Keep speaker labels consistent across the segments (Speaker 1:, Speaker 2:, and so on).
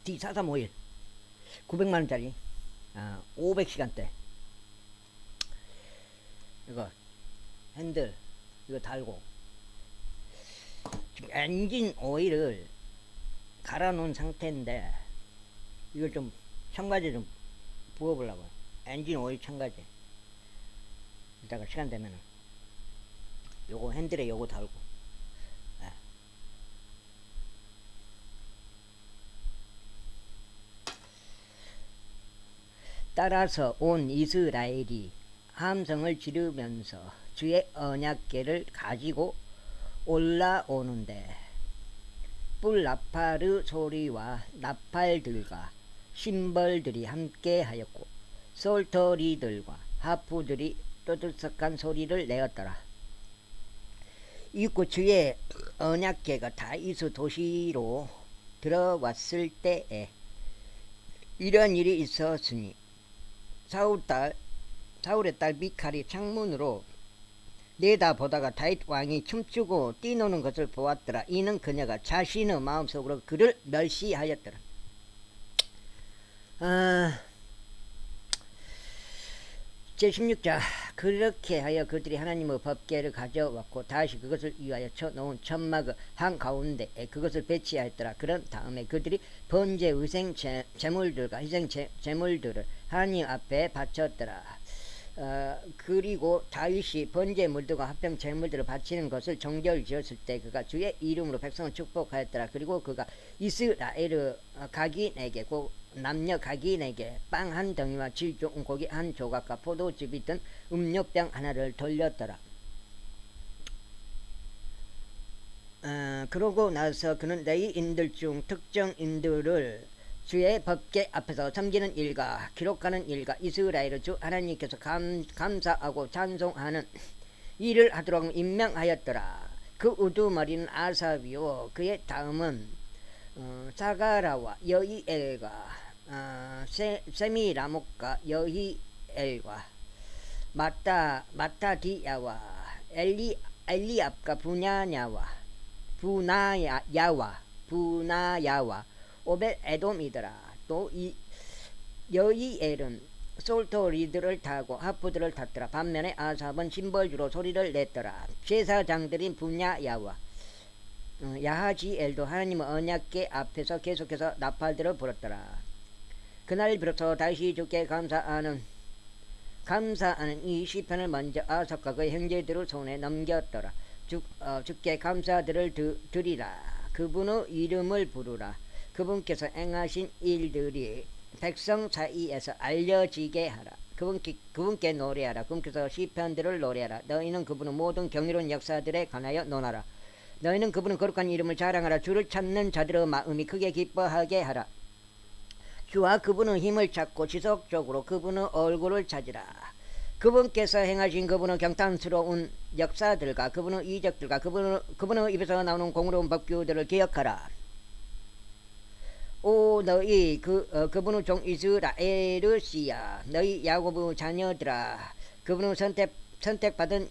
Speaker 1: D435일 900만원짜리 500시간대 이거 핸들 이거 달고 지금 엔진 오일을 갈아 놓은 상태인데 이걸 좀 첨가제 좀 부어보려고요. 엔진 오일 첨가제. 이따가 시간 되면은 요거 핸들에 요거 달고. 네. 따라서 온 이스라엘이 함성을 지르면서 주의 언약궤를 가지고 올라오는데 뿔나파르 소리와 나팔들과 심벌들이 함께 하였고 솔터리들과 하프들이 떠들썩한 소리를 내었더라. 이윽고 주의 언약궤가 다이스 도시로 들어왔을 때에 이런 일이 있었으니 사울의 딸 미칼이 창문으로 내다보다가 다윗 왕이 춤추고 뛰노는 것을 보았더라. 이는 그녀가 자신의 마음속으로 그를 멸시하였더라. 제16자 그렇게 하여 그들이 하나님의 법궤를 가져왔고 다시 그것을 위하여 쳐놓은 천막의 한가운데에 그것을 배치하였더라. 그런 다음에 그들이 번제 의생 제물들과 희생 제물들을 하나님 앞에 바쳤더라. 그리고 다윗이 번제물들과 합병 제물들을 바치는 것을 정결지었을 때 그가 주의 이름으로 백성을 축복하였더라. 그리고 그가 이스라엘의 각인에게 남녀 각인에게 빵 한 덩이와 질 좋은 고기 한 조각과 포도즙이 든 음료병 하나를 돌렸더라. 그러고 나서 그는 레위인들 중 특정인들을 주의 법궤 앞에서 섬기는 일과 기록하는 일과 이스라엘의 주 하나님께서 감사하고 찬송하는 일을 하도록 임명하였더라. 그 우두머리는 아삽이요 그의 다음은 사가라와 여히엘과 세미라목과 여히엘과 마타디야와 엘리압과 부나야와 오벳 에돔이더라. 또 이 여히엘은 솔토리들을 타고 하프들을 탔더라. 반면에 아삽은 심벌주로 소리를 냈더라. 제사장들인 분야야와 야하지엘도 하나님의 언약궤 앞에서 계속해서 나팔들을 불었더라. 그날 비로소 다시 주께 감사하는 이 시편을 먼저 아삽과 그의 형제들의 손에 넘겼더라. 주께 감사들을 드리라. 그분의 이름을 부르라. 그분께서 행하신 일들이 백성 사이에서 알려지게 하라. 그분께 노래하라. 그분께서 시편들을 노래하라. 너희는 그분의 모든 경이로운 역사들에 관하여 논하라. 너희는 그분의 거룩한 이름을 자랑하라. 주를 찾는 자들의 마음이 크게 기뻐하게 하라. 주와 그분의 힘을 찾고 지속적으로 그분의 얼굴을 찾으라. 그분께서 행하신 그분의 경탄스러운 역사들과 그분의 이적들과 그분의 입에서 나오는 공의로운 법규들을 기억하라. 오 너희 그분의 종 이스라엘의 씨야. 너희 야곱의 자녀들아. 그분의 선택받은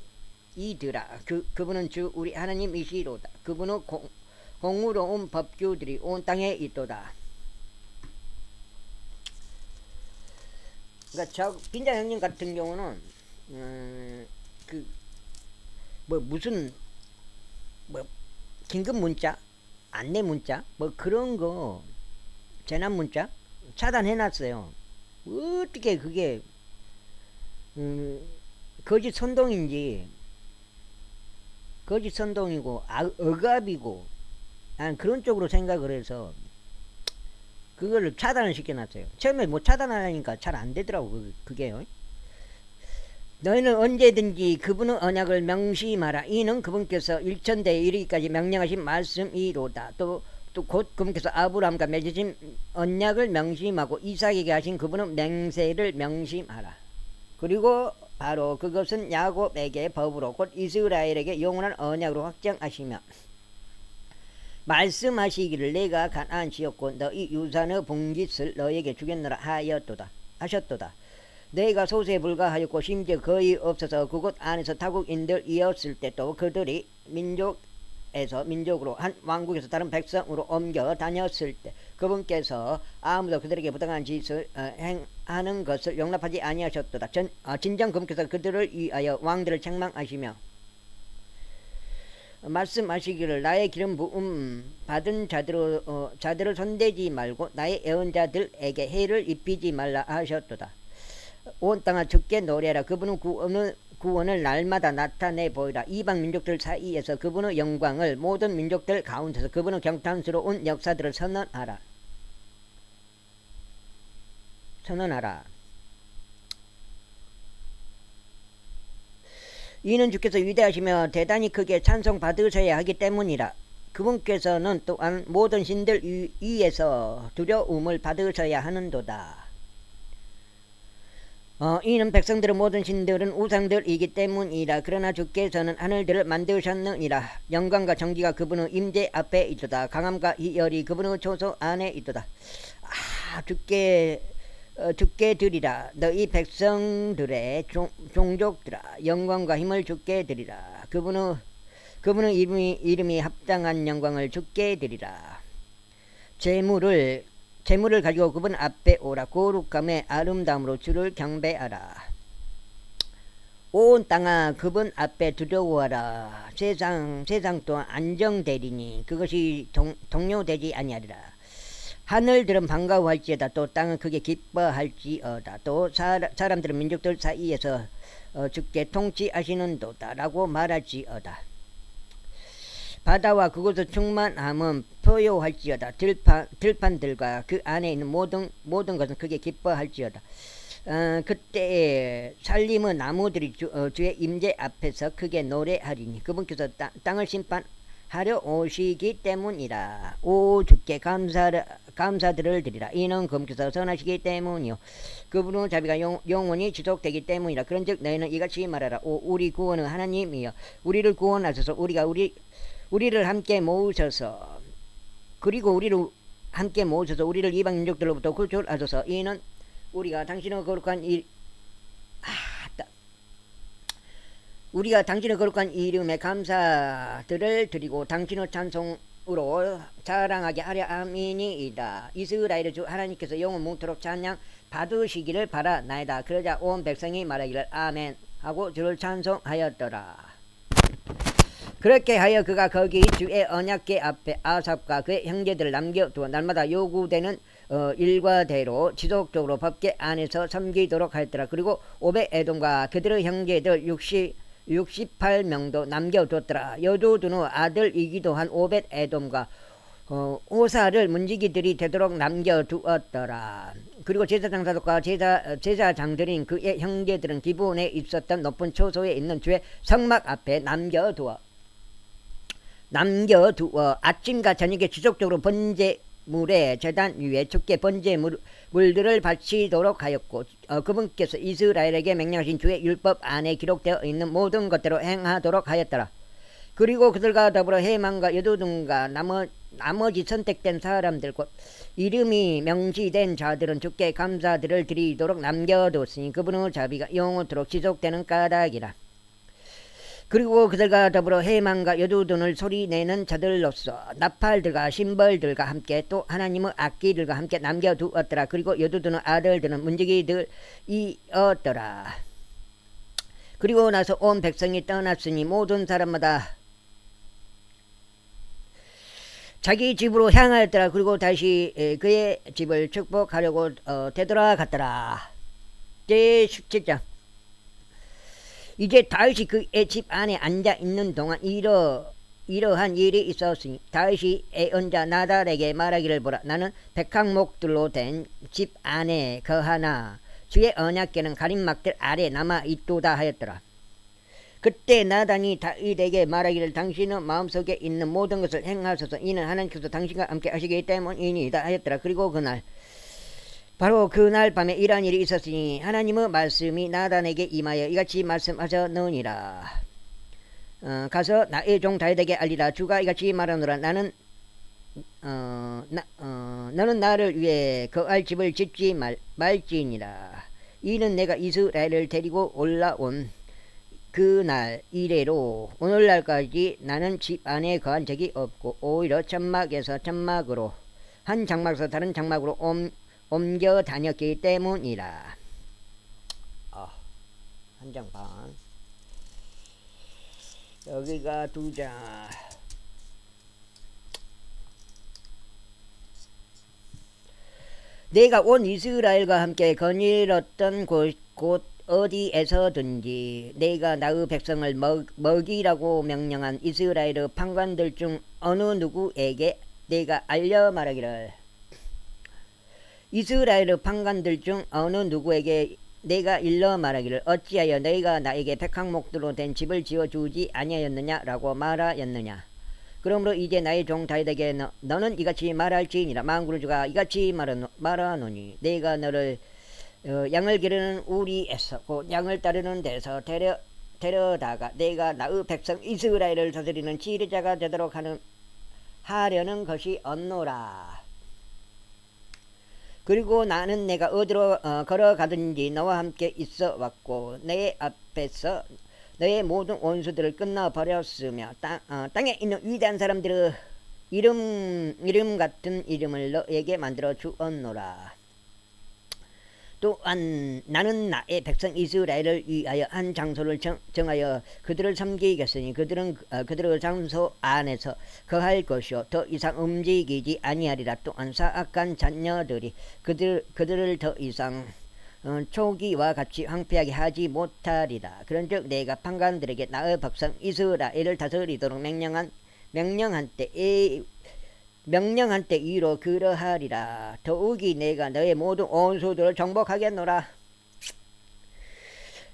Speaker 1: 이들아. 그분은 주 우리 하나님이시로다. 그분의 공의로운 법규들이 온 땅에 있도다. 그러니까 저 빈자 형님 같은 경우는 무슨 긴급 문자, 안내 문자, 그런 거 재난 문자 차단해놨어요. 어떻게 그게 거짓 선동인지 거짓 선동이고 억압이고 난 그런 쪽으로 생각을 해서 그거를 차단을 시켜놨어요. 처음에 차단하니까 잘 안되더라고 그게요. 너희는 언제든지 그분의 언약을 명심하라. 이는 그분께서 일천대에 이르기까지 명령하신 말씀이로다. 또 곧 그분께서 아브라함과 맺으신 언약을 명심하고 이삭에게 하신 그분의 맹세를 명심하라. 그리고 바로 그것은 야곱에게 법으로 곧 이스라엘에게 영원한 언약으로 확정하시며 말씀하시기를 내가 가나안 지었고 너희 유산의 봉짓을 너에게 주겠노라 하셨도다. 내가 소수에 불과하였고 심지어 거의 없어서 그곳 안에서 타국인들이었을 때도 그들이 민족 민족에서 민족으로 한 왕국에서 다른 백성으로 옮겨 다녔을 때 그분께서 아무도 그들에게 부당한 짓을 행하는 것을 용납하지 아니하셨도다. 진정 그분께서 그들을 위하여 왕들을 책망하시며 말씀하시기를 나의 기름 부음 받은 자들을 손대지 말고 나의 예언자들에게 해를 입히지 말라 하셨도다. 온 땅아 주께 노래하라. 그분은 구원을 날마다 나타내 보이라. 이방 민족들 사이에서 그분의 영광을 모든 민족들 가운데서 그분의 경탄스러운 역사들을 선언하라. 이는 주께서 위대하시며 대단히 크게 찬송받으셔야 하기 때문이라. 그분께서는 또한 모든 신들 위에서 두려움을 받으셔야 하는도다. 이는 백성들의 모든 신들은 우상들이기 때문이라. 그러나 주께서는 하늘들을 만드셨느니라. 영광과 정기가 그분의 임재 앞에 있도다. 강함과 희열이 그분의 초소 안에 있도다. 주께 드리라. 너희 백성들의 종족들아 영광과 힘을 주께 드리라. 그분의 이름이 합당한 영광을 주께 드리라. 재물을 가지고 그분 앞에 오라. 거룩함의 아름다움으로 주를 경배하라. 온 땅아 그분 앞에 두려워하라. 세상 또한 안정되리니 그것이 동요되지 아니하리라. 하늘들은 반가워할지어다. 또 땅은 크게 기뻐할지어다. 또 사람들은 민족들 사이에서 주께 통치하시는도다 라고 말할지어다. 바다와 그곳의 충만함은 포효할지어다. 들판들과 그 안에 있는 모든 것은 크게 기뻐할지어다. 그때 살림의 나무들이 주의 임재 앞에서 크게 노래하리니 그분께서 땅을 심판하려 오시기 때문이라. 오 주께 감사들을 드리라. 이는 그분께서 선하시기 때문이요 그분의 자비가 영원히 지속되기 때문이라. 그런즉 너희는 이같이 말하라. 오 우리 구원은 하나님이여 우리를 구원하소서. 우리를 함께 모으셔서 우리를 이방 민족들로부터 구출하소서. 이는 우리가 당신의 거룩한 이름에 감사들을 드리고 당신의 찬송으로 자랑하게 하려 함이니이다. 이스라엘의 주 하나님께서 영원 뭉토록 찬양 받으시기를 바라나이다. 그러자 온 백성이 말하기를 아멘 하고 주를 찬송하였더라. 그렇게 하여 그가 거기 주의 언약궤 앞에 아삽과 그의 형제들을 남겨두어 날마다 요구되는 일과대로 지속적으로 법궤 안에서 섬기도록 하였더라. 그리고 오벳에돔과 그들의 형제들 68명도 남겨두었더라. 여도둔의 아들이기도 한 오벳에돔과 오사를 문지기들이 되도록 남겨두었더라. 그리고 제사장사독과 제사장들인 그의 형제들은 기브온에 있었던 높은 초소에 있는 주의 성막 앞에 남겨두어 아침과 저녁에 지속적으로 번제물에 제단 위에 주께 번제물들을 바치도록 하였고 그분께서 이스라엘에게 명령하신 주의 율법 안에 기록되어 있는 모든 것대로 행하도록 하였더라. 그리고 그들과 더불어 해만과 여두둔과 나머지 선택된 사람들 곧 이름이 명시된 자들은 주께 감사들을 드리도록 남겨뒀으니 그분의 자비가 영원토록 지속되는 까닭이라. 그리고 그들과 더불어 해만과 여두둔을 소리내는 자들로서 나팔들과 심벌들과 함께 또 하나님의 악기들과 함께 남겨두었더라. 그리고 여두둔의 아들들은 문지기들이었더라. 그리고 나서 온 백성이 떠났으니 모든 사람마다 자기 집으로 향하였더라. 그리고 다시 그의 집을 축복하려고 되돌아갔더라. 제17장. 이제 다윗이 그의 집 안에 앉아 있는 동안 이러한 일이 있었으니 다윗이 애언자 나달에게 말하기를 보라. 나는 백항목들로 된 집 안에 거하나 주의 언약궤는 가림막들 아래 남아 있도다 하였더라. 그때 나단이 다윗에게 말하기를 당신의 마음속에 있는 모든 것을 행하소서. 이는 하나님께서 당신과 함께 하시기 때문이니이다 하였더라. 그리고 바로 그날 밤에 이러한 일이 있었으니 하나님의 말씀이 나단에게 임하여 이같이 말씀하셨느니라. 가서 나의 종 다윗에게 알리라. 주가 이같이 말하노라. 너는 나를 위해 거할 집을 짓지 말지니라. 이는 내가 이스라엘을 데리고 올라온 그날 이래로 오늘날까지 나는 집 안에 거한 적이 없고 오히려 천막으로 한 장막에서 다른 장막으로 옮겨 다녔기 때문이라. 한 장 반. 여기가 2장. 내가 온 이스라엘과 함께 거닐었던 곳 어디에서든지 내가 나의 백성을 먹이라고 명령한 이스라엘의 판관들 중 어느 누구에게 내가 알려 말하기를, 이스라엘의 판관들 중 어느 누구에게 내가 일러 말하기를, 어찌하여 너희가 나에게 백항목들로 된 집을 지어주지 아니하였느냐라고 말하였느냐. 그러므로 이제 나의 종 다윗에게 너는 이같이 말할지니라. 만군의 주가 이같이 말하노니 내가 너를 양을 기르는 우리에서 곧 양을 따르는 데서 데려다가 내가 나의 백성 이스라엘을 다스리는 지휘자가 되도록 하려는 것이 없노라. 그리고 나는 내가 어디로 걸어가든지 너와 함께 있어 왔고 내 앞에서 너의 모든 원수들을 끊어버렸으며 땅에 있는 위대한 사람들의 이름 같은 이름을 너에게 만들어 주었노라. 또한 나는 나의 백성 이스라엘을 위하여 한 장소를 정하여 그들을 섬기겠으니 그들은 그들의 장소 안에서 거할 것이요 더 이상 움직이지 아니하리라. 또한 사악한 자녀들이 그들을 더 이상 초기와 같이 황폐하게 하지 못하리라. 그런즉 내가 판관들에게 나의 백성 이스라엘을 다스리도록 명령한 때 이로 그러하리라. 더욱이 내가 너의 모든 원수들을 정복하겠노라.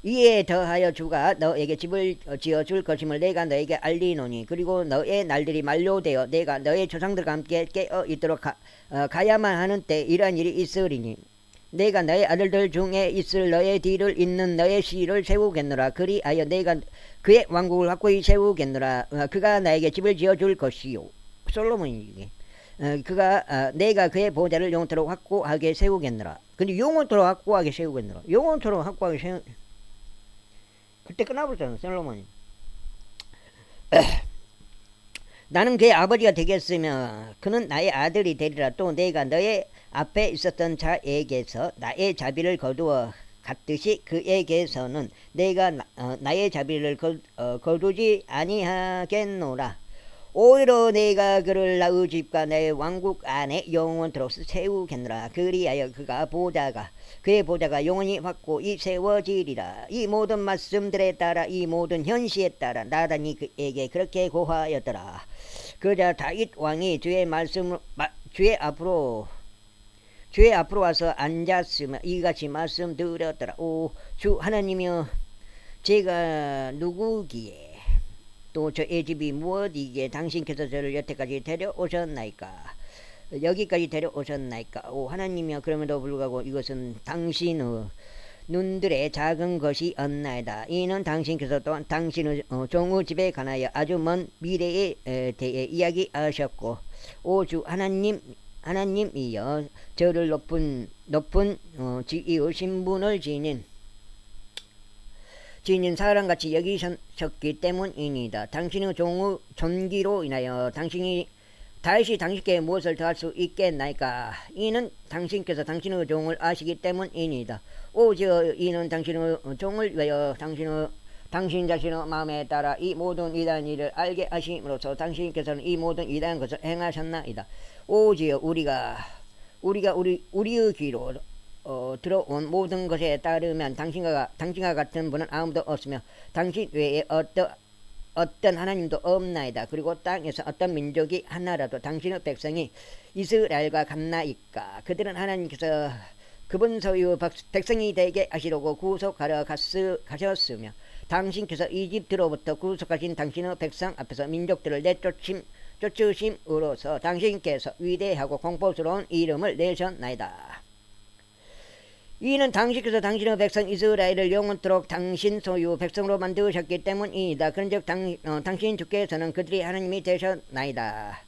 Speaker 1: 이에 더하여 주가 너에게 집을 지어줄 것임을 내가 너에게 알리노니, 그리고 너의 날들이 만료되어 내가 너의 조상들과 함께 깨어 있도록 가야만 하는 때 이러한 일이 있으리니 내가 너의 아들들 중에 있을 너의 뒤를 잇는 너의 씨를 세우겠노라. 그리하여 내가 그의 왕국을 확고히 세우겠노라. 그가 나에게 집을 지어줄 것이요. 솔로몬이 내가 그의 보좌를 영원토록 확고하게 세우겠노라. 근데 영원토록 확고하게 세우겠노라. 영원토록 확고하게 세우. 그때 끝나버렸잖아 솔로몬이. 나는 그의 아버지가 되겠으며 그는 나의 아들이 되리라. 또 내가 너의 앞에 있었던 자에게서 나의 자비를 거두어 갔듯이 그에게서는 내가 나의 자비를 거두지 아니하겠노라. 오히려 내가 그를 나의 집과 내 왕국 안에 영원토록 세우겠노라. 그리하여 그의 보좌가 영원히 확고히 세워지리라. 이 모든 말씀들에 따라 이 모든 현시에 따라 나단이 그에게 그렇게 고하였더라. 그러자 다윗 왕이 주의 앞으로 와서 앉았으며 이같이 말씀드렸더라. 오 주 하나님이여, 제가 누구기에 또 저의 집이 무엇이기에 당신께서 저를 여태까지 여기까지 데려오셨나이까. 오 하나님이여, 그럼에도 불구하고 이것은 당신의 눈들의 작은 것이 없나이다. 이는 당신께서 또한 당신의 종의 집에 관하여 아주 먼 미래에 대해 이야기하셨고, 오 주 하나님이여, 저를 높은 지위의 신분을 지닌 사람같이 여기셨기 때문이니다. 당신의 종의 존귀로 인하여 다시 당신께 무엇을 더할 수 있겠나이까. 이는 당신께서 당신의 종을 아시기 때문이니다. 오저 이는 당신의 종을 위하여 당신 자신의 마음에 따라 이 모든 위대한 일을 알게 하심으로써 당신께서는 이 모든 위대한 것을 행하셨나이다. 오지여 우리의 귀로 들어온 모든 것에 따르면 당신과 같은 분은 아무도 없으며 당신 외에 어떤 하나님도 없나이다. 그리고 땅에서 어떤 민족이 하나라도 당신의 백성이 이스라엘과 같나이까. 그들은 하나님께서 그분 소유 백성이 되게 하시려고 구속하러 가셨으며 당신께서 이집트로부터 구속하신 당신의 백성 앞에서 민족들을 쫓으심으로써 당신께서 위대하고 공포스러운 이름을 내셨나이다. 이는 당신께서 당신의 백성 이스라엘을 영원토록 당신 소유 백성으로 만드셨기 때문이다. 그런즉 당신 주께서는 그들이 하나님이 되셨나이다.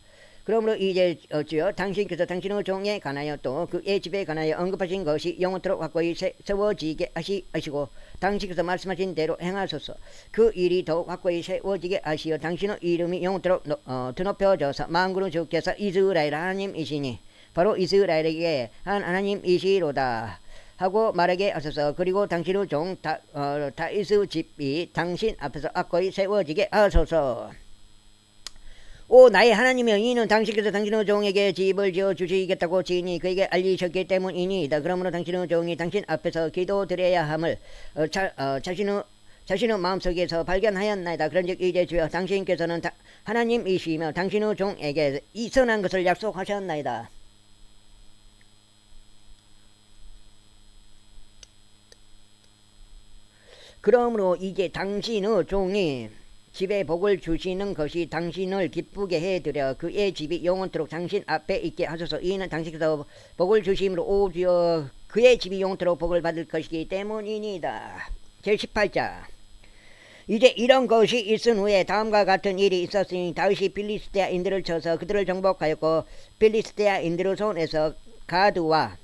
Speaker 1: 그러므로 이제 어찌요 당신께서 당신의 종에 관하여 또 그의 집에 관하여 언급하신 것이 영원토록 확고히 세워지게 하시고 당신께서 말씀하신 대로 행하소서. 그 일이 더욱 확고히 세워지게 하시어 당신의 이름이 영원토록 드높여져서 만군의 주께서 이스라엘 하나님이시니 바로 이스라엘에게 한 하나님이시로다 하고 말하게 하소서. 그리고 당신의 종 다윗의 집이 당신 앞에서 확고히 세워지게 하소서. 오 나의 하나님이여, 이는 당신께서 당신의 종에게 집을 지어 주시겠다고 지니 그에게 알리셨기 때문이니이다. 그러므로 당신의 종이 당신 앞에서 기도드려야 함을 자신의 마음속에서 발견하였나이다. 그런즉 이제 주여 당신께서는 하나님이시며 당신의 종에게 이 선한 것을 약속하셨나이다. 그러므로 이제 당신의 종이 집에 복을 주시는 것이 당신을 기쁘게 해드려 그의 집이 영원토록 당신 앞에 있게 하소서. 이는 당신께서 복을 주심으로 오 주여 그의 집이 영원토록 복을 받을 것이기 때문이니이다. 제18장. 이제 이런 것이 있은 후에 다음과 같은 일이 있었으니 다윗이 필리스테아인들을 쳐서 그들을 정복하였고 필리스테아인들의 손에서 가드와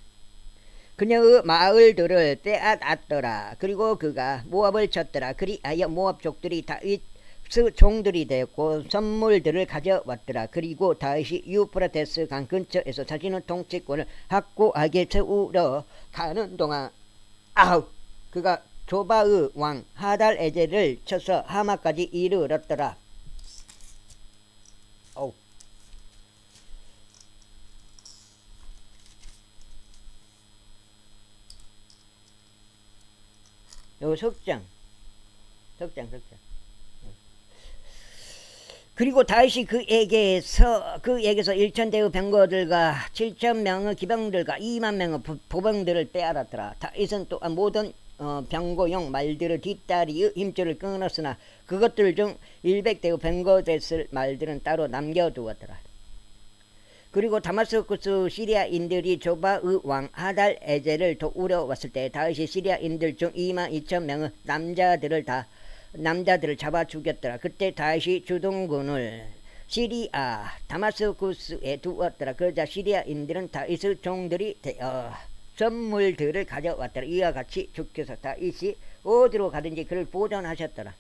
Speaker 1: 그녀의 마을들을 빼앗았더라. 그리고 그가 모압을 쳤더라. 그리하여 모압 족들이 다윗 종들이 되었고 선물들을 가져왔더라. 그리고 다윗이 유프라테스 강 근처에서 자신의 통치권을 확고하게 세우러 가는 동안 그가 조바의 왕 하달 에젤을 쳐서 하마까지 이르렀더라. 요 석장. 그리고 다윗이 그에게서 1,000대의 병거들과 7,000명의 기병들과 20,000명의 보병들을 빼앗았더라. 다윗은 또한 모든 병거용 말들의 뒷다리의 힘줄을 끊었으나 그것들 중 100대의 병거됐을 말들은 따로 남겨두었더라. 그리고 다마스쿠스 시리아인들이 조바의 왕 하달 에젤을 도우러 왔을 때 다윗이 시리아인들 중 22,000명의 남자들을 잡아 죽였더라. 그때 다윗이 주둔군을 다마스쿠스에 두었더라. 그러자 시리아인들은 다윗의 종들이 되어 선물들을 가져왔더라. 이와 같이 주께서 다윗이 어디로 가든지 그를 보존하셨더라.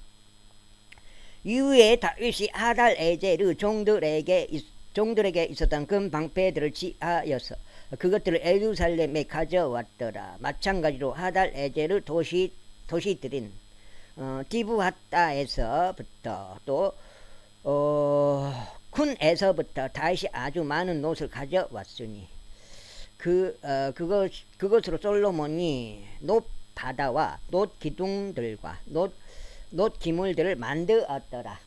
Speaker 1: 이후에 다윗이 하달 에젤의 종들에게 있었던 금 방패들을 취하여서 그것들을 예루살렘에 가져왔더라. 마찬가지로 하달 에젤의 도시들인 디브핫다에서부터 또 쿤에서부터 다윗이 아주 많은 놋을 가져왔으니 그것으로 솔로몬이 놋 바다와 놋 기둥들과 놋 기물들을 만들었더라.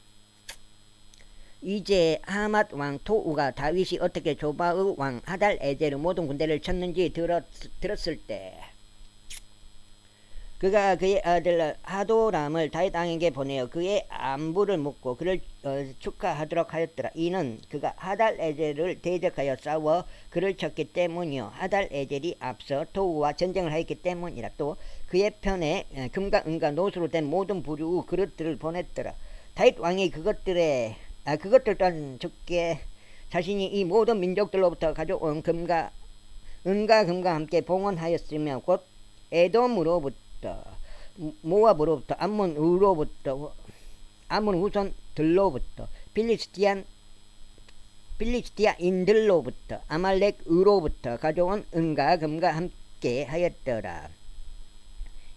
Speaker 1: 이제 하맛 왕 토우가 다윗이 어떻게 조바의 왕 하달 에젤의 모든 군대를 쳤는지 들었을 때 그가 그의 아들 하도람을 다윗 왕에게 보내어 그의 안부를 묻고 그를 축하하도록 하였더라. 이는 그가 하달 에젤을 대적하여 싸워 그를 쳤기 때문이요 하달 에젤이 앞서 토우와 전쟁을 하였기 때문이라. 또 그의 편에 금과 은과 노수로 된 모든 부류의 그릇들을 보냈더라. 다윗 왕이 그것들 또한 주께 자신이 이 모든 민족들로부터 가져온 금과 함께 봉헌하였으며 곧 에돔으로부터 모압으로부터 암몬 후손들로부터 필리스티아인들로부터 아말렉으로부터 가져온 은과 금과 함께 하였더라.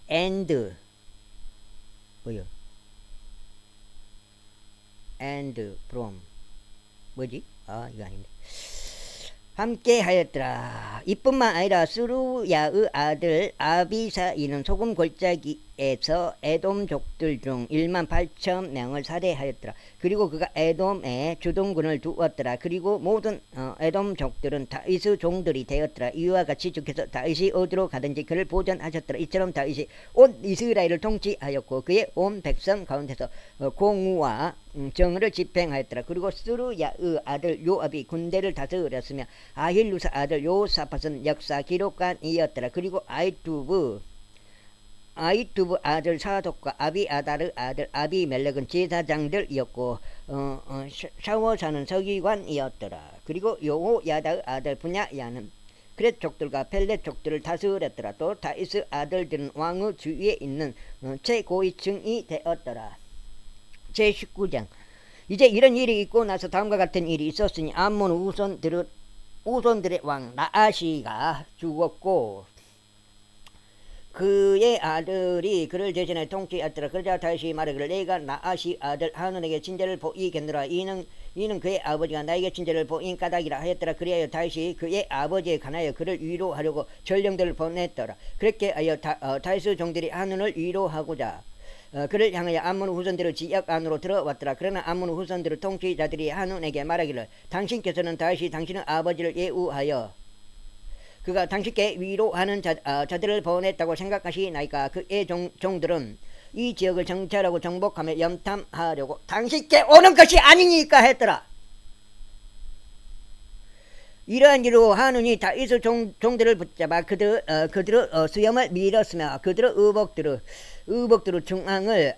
Speaker 1: and from 뭐지? 이거 아닌데. 함께 하였더라. 이뿐만 아니라 스루야의 아들 아비사이는 소금 골짜기에서 에돔족들 중 18,000명을 살해하였더라. 그리고 그가 에돔에 주둔군을 두었더라. 그리고 모든 에돔족들은 다윗의 종들이 되었더라. 이와 같이 주께서 다윗이 어디로 가든지 그를 보전하셨더라. 이처럼 다윗이 온 이스라엘을 통치하였고 그의 온 백성 가운데서 공의와 정의를 집행하였더라. 그리고 스루야의 아들 요압이 군대를 다스렸으며 아힐루사 아들 요사밧은 역사 기록관이었더라. 그리고 아히두브 아이투브 아들 사독과 아비아다르 아들 아비멜렉은 제사장들이었고 샤워사는 서기관이었더라. 그리고 여호야다의 아들 분야야는 그렛 족들과 펠렛 족들을 다스렸더라. 또 다이스 아들들은 왕의 주위에 있는 최고위층이 되었더라. 제19장. 이제 이런 일이 있고 나서 다음과 같은 일이 있었으니 암몬 우손들의 왕 나아시가 죽었고 그의 아들이 그를 대신해 통치하였더라. 그러자 다시 말하기를 내가 나아시 아들 하눈에게 친절을 보이겠노라. 이는 그의 아버지가 나에게 친절을 보인 까닭이라 하였더라. 그리하여 다시 그의 아버지에 관하여 그를 위로하려고 전령들을 보냈더라. 그렇게 하여 다이스 종들이 하눈을 위로하고자 그를 향하여 암몬 후손들의 지역 안으로 들어왔더라. 그러나 암몬 후손들의 통치자들이 하눈에게 말하기를 당신께서는 다시 당신의 아버지를 예우하여 그가 당신께 위로하는 자들을 보냈다고 생각하시나이까. 그의 종들은 이 지역을 정찰하고 정복하며 염탐하려고 당신께 오는 것이 아니니까 했더라. 이러한 일로 하눈이 다윗의 종들을 붙잡아 그들의 수염을 밀었으며 그들의 의복들의 중앙을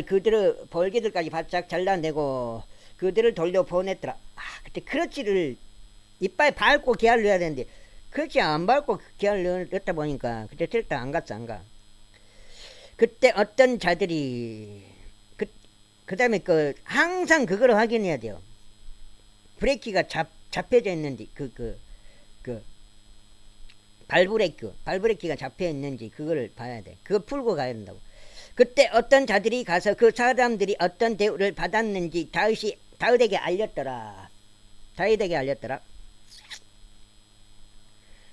Speaker 1: 그들의 볼기들까지 바짝 잘라내고 그들을 돌려보냈더라. 그때 크러치를 이빨 밟고 기아를 넣어야 되는데 그렇지 안 밟고 기아를 넣었다 보니까 그때 트랙터 안 갔어. 안 가. 그때 어떤 자들이 그 다음에 항상 그거를 확인해야 돼요. 브레이크가 잡혀져 있는지 발브레이크가 잡혀 있는지 그거를 봐야 돼. 그거 풀고 가야 된다고. 그때 어떤 자들이 가서 그 사람들이 어떤 대우를 받았는지 다윗에게 알렸더라.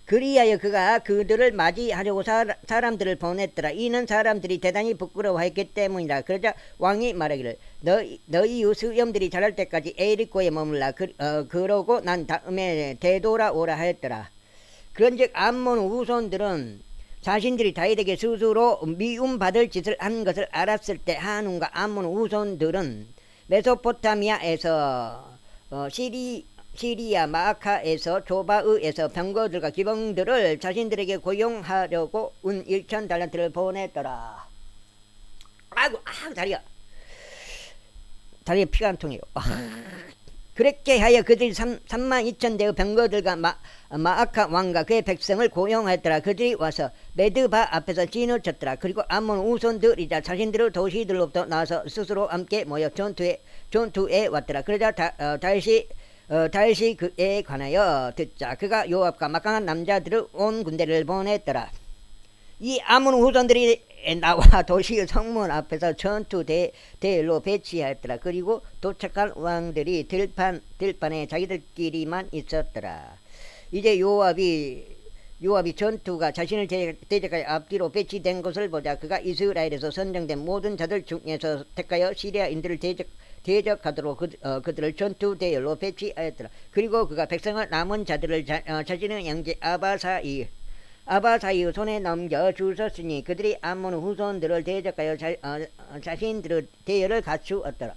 Speaker 1: 그리하여 그가 그들을 맞이하려고 사람들을 보냈더라. 이는 사람들이 대단히 부끄러워했기 때문이라. 그러자 왕이 말하기를 너희 수염들이 자랄 때까지 에리코에 머물라. 그러고 난 다음에 되돌아오라 하였더라. 그런즉 암몬 후손들은 자신들이 다윗에게 스스로 미움받을 짓을 한 것을 알았을 때 하눈과 암몬 후손들은 메소포타미아에서 시리아 마아카에서 조바의에서 병거들과 기병들을 자신들에게 고용하려고 은 1,000달란트를 보냈더라. 아이고 다리에 피가 안 통해요. 그렇게 하여 그들이 32,000대의 병거들과 마아카 왕과 그의 백성을 고용하였더라. 그들이 와서 메드바 앞에서 진을 쳤더라. 그리고 암몬 우손들이자 자신들의 도시들로부터 나와서 스스로 함께 모여 전투에 왔더라. 그러자 다윗이 그에 관하여 듣자 그가 요압과 막강한 남자들을 온 군대를 보냈더라. 이 암몬 후손들이 나와 도시의 성문 앞에서 전투 대열로 배치하였더라. 그리고 도착한 왕들이 들판에 자기들끼리만 있었더라. 이제 요압이 전투가 자신을 대적하여 앞뒤로 배치된 것을 보자 그가 이스라엘에서 선정된 모든 자들 중에서 택하여 시리아인들을 대적하도록 그들을 전투 대열로 배치하였더라. 그리고 그가 백성을 남은 자들을 자신의 형제 아바사이의 손에 넘겨 주셨으니 그들이 암몬 후손들을 대적하여 자신들의 대열을 갖추었더라.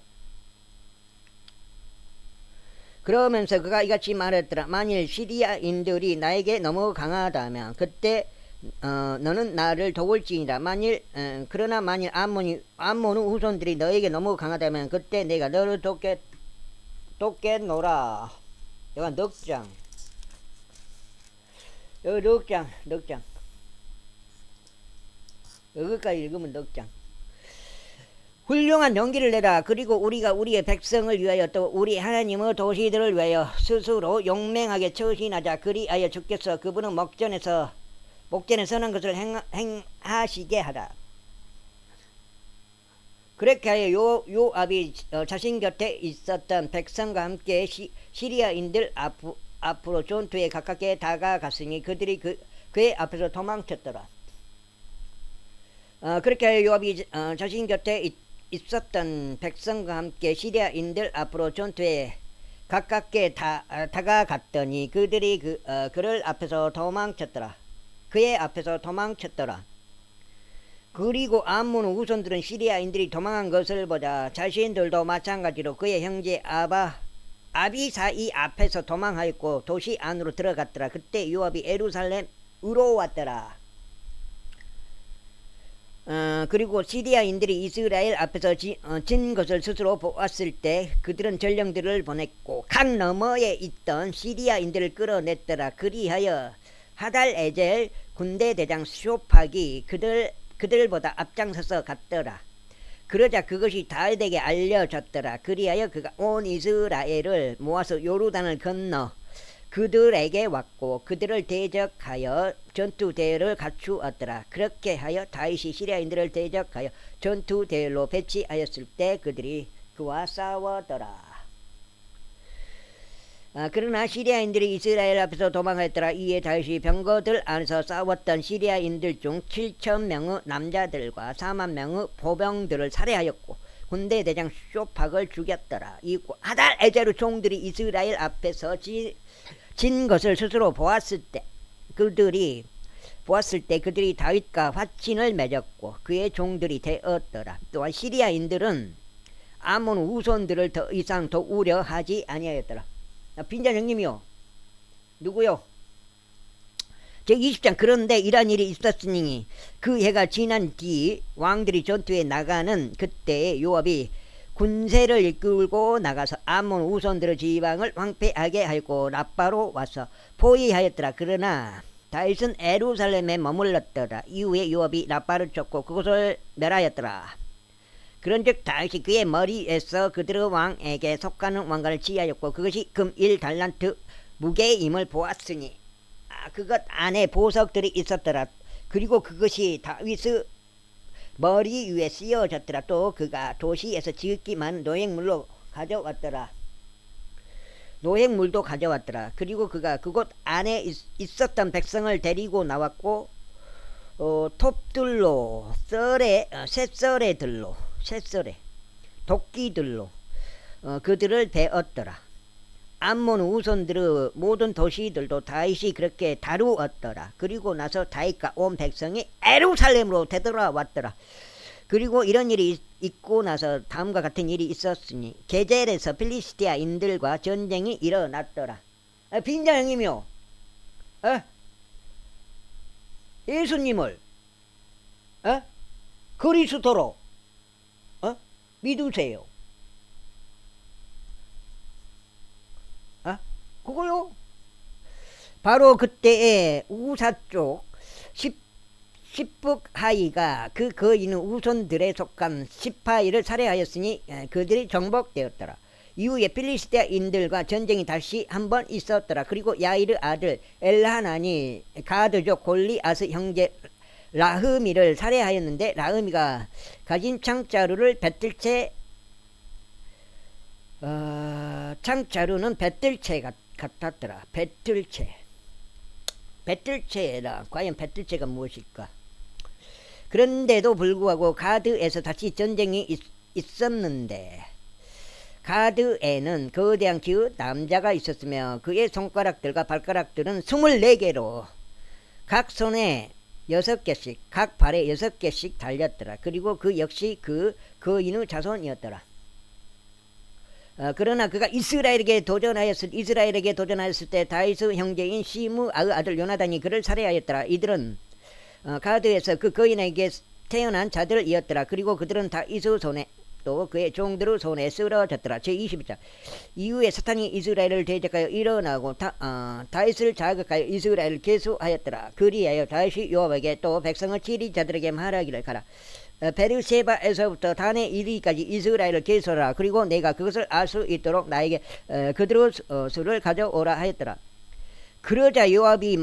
Speaker 1: 그러면서 그가 이같이 말했더라. 만일 시리아인들이 나에게 너무 강하다면 그때 너는 나를 도울지니라. 그러나 만일 암몬 후손들이 너에게 너무 강하다면 그때 내가 너를 돕겠노라. 여기 넉장. 여기 넉장. 여기까지 읽으면 넉장. 훌륭한 용기를 내라. 그리고 우리가 우리의 백성을 위하여 또 우리 하나님의 도시들을 위하여 스스로 용맹하게 처신하자. 그리하여 주께서 그분의 목전에 선한 것을 행하시게 하라. 그렇게 하여 요압이 자신 곁에 있었던 백성과 함께 시리아인들 앞으로 전투에 가깝게 다가갔으니 그들이 그의 앞에서 도망쳤더라. 그렇게 하여 요압이 자신 곁에 있었던 백성과 함께 시리아인들 앞으로 전투에 가깝게 다가갔더니 그들이 그를 앞에서 도망쳤더라. 그의 앞에서 도망쳤더라. 그리고 암몬 후손들은 시리아인들이 도망한 것을 보자 자신들도 마찬가지로 그의 형제 아비사이 앞에서 도망하였고 도시 안으로 들어갔더라. 그때 요압이 예루살렘으로 왔더라. 그리고 시리아인들이 이스라엘 앞에서 진 것을 스스로 보았을 때 그들은 전령들을 보냈고 강 너머에 있던 시리아인들을 끌어냈더라. 그리하여 하달에젤 군대 대장 쇼팍이 그들보다 앞장서서 갔더라. 그러자 그것이 다윗에게 알려졌더라. 그리하여 그가 온 이스라엘을 모아서 요르단을 건너 그들에게 왔고 그들을 대적하여 전투대를 갖추었더라. 그렇게 하여 다윗이 시리아인들을 대적하여 전투대로 배치하였을 때 그들이 그와 싸웠더라. 그러나 시리아인들이 이스라엘 앞에서 도망하였더라. 이에 다윗이 병거들 안에서 싸웠던 시리아인들 중 7,000명의 남자들과 4만 명의 보병들을 살해하였고 군대 대장 쇼팍을 죽였더라. 이 하달에제르 종들이 이스라엘 앞에서 진 것을 스스로 보았을 때 그들이 다윗과 화친을 맺었고 그의 종들이 되었더라. 또한 시리아인들은 아몬 후손들을 더 이상 더 우려하지 아니하였더라. 빈자 형님이요. 누구요? 제20장 그런데 이런 일이 있었으니 그 해가 지난 뒤 왕들이 전투에 나가는 그때에 요압이 군세를 이끌고 나가서 아몬 후손들의 지방을 황폐하게 하였고 라빠로 와서 포위하였더라. 그러나 다윗은 예루살렘에 머물렀더라. 이후에 요압이 라빠를 쫓고 그곳을 멸하였더라. 그런즉 다윗이 그의 머리에서 그들의 왕에게 속하는 왕관을 취하였고 그것이 금 1달란트 무게임을 보았으니 그것 안에 보석들이 있었더라. 그리고 그것이 다윗의 머리 위에 씌어졌더라. 또 그가 도시에서 지극히만 노획물로 가져왔더라. 노획물도 가져왔더라. 그리고 그가 그곳 안에 있었던 백성을 데리고 나왔고 톱들로 셋썰에 도끼들로 그들을 베었더라. 암몬 후손들의 모든 도시들도 다윗이 그렇게 다루었더라. 그리고 나서 다윗과 온 백성이 예루살렘으로 되돌아왔더라. 그리고 이런 일이 있고 나서 다음과 같은 일이 있었으니 게젤에서 필리스티아인들과 전쟁이 일어났더라. 빈자 형님이요. 예수님을 그리스도로 믿으세요. 그거요. 바로 그때에 우사 쪽 십북하이가 그 거인의 우손들에 속한 십하이를 살해하였으니 그들이 정복되었더라. 이후에 필리스티아인들과 전쟁이 다시 한번 있었더라. 그리고 야일의 아들 엘하난이 가드족 골리앗의 형제 라흐미를 살해하였는데 라흐미가 가진 창자루를 뱉을채 창자루는 뱉을채 같았더라. 뱉을채라. 과연 뱉을채가 무엇일까? 그런데도 불구하고 가드에서 다시 전쟁이 있었는데 가드에는 거대한 기의 남자가 있었으며 그의 손가락들과 발가락들은 24개로 각 손에 6개씩 각 발에 6개씩 달렸더라. 그리고 그 역시 그 거인의 자손이었더라. 그러나 그가 이스라엘에게 도전하였을 때 다윗의 형제인 시므아의 아들 요나단이 그를 살해하였더라. 이들은 가드에서 그 거인에게 태어난 자들이었더라. 그리고 그들은 다윗의 손에 또 그의 종들의 손에 쓰러졌더라. 제21장 이후에 사탄이 이스라엘을 대적하여 일어나고 다윗을 자극하여 이스라엘을 계수하였더라. 그리하여 다윗이 요압에게 또 백성의 지리자들에게 말하기를 가라. 베르세바에서부터 단에 이르기까지 이스라엘을 계수하라. 그리고 내가 그것을 알 수 있도록 나에게 그들의 수를 가져오라 하였더라. 그러자 요압이